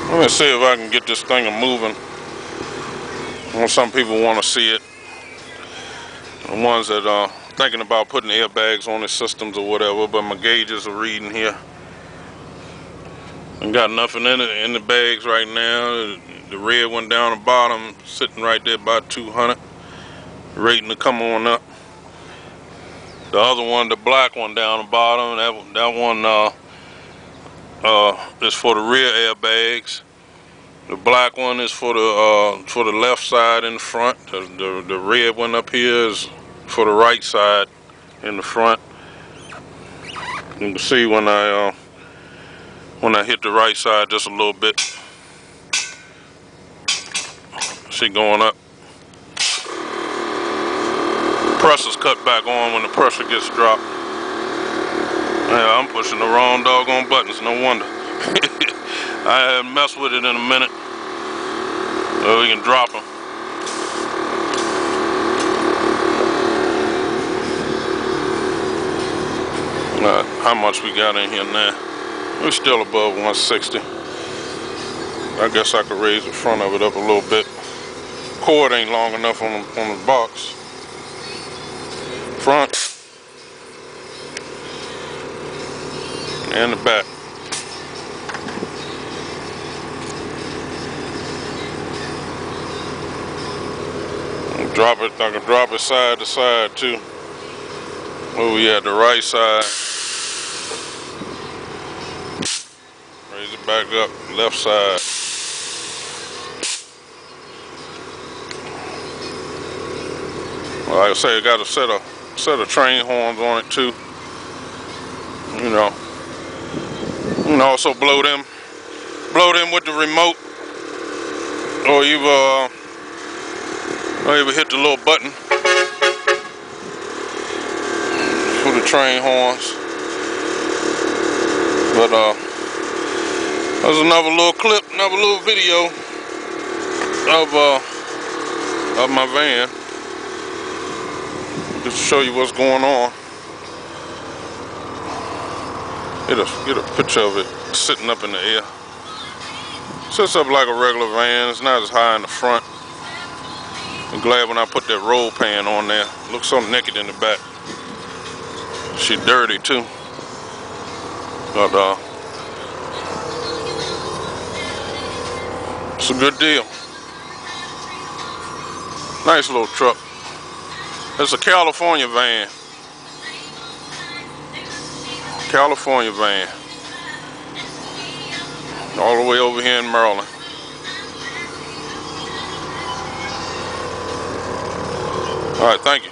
Let me see if I can get this thing moving. Some people want to see it. The ones that are thinking about putting airbags on their systems or whatever, but my gauges are reading here. I got nothing in the bags right now. The red one down the bottom, sitting right there about 200, rating to come on up. The other one, the black one down the bottom, that one is for the rear airbags. The black one is for the left side in the front. The red one up here is for the right side in the front. You can see when I hit the right side just a little bit. See going up. Pressure's cut back on when the pressure gets dropped. Yeah, I'm pushing the wrong doggone buttons, no wonder. I haven't messed with it in a minute. So we can drop them. How much we got in here now? We're still above 160. I guess I could raise the front of it up a little bit. Cord ain't long enough on the box. Front and the back. Drop it. I can drop it side to side too. Where we at? The right side. Raise it back up. Left side. Well, like I say, it got a set of train horns on it too. You know. You can also blow them with the remote, or you hit the little button for the train horns. But there's another little clip, another little video of my van, just to show you what's going on. Get a picture of it sitting up in the air. Sits up like a regular van. It's not as high in the front. I'm glad when I put that roll pan on there. Looks so naked in the back. She dirty too. But it's a good deal. Nice little truck. It's a California van. California van. All the way over here in Maryland. All right, thank you.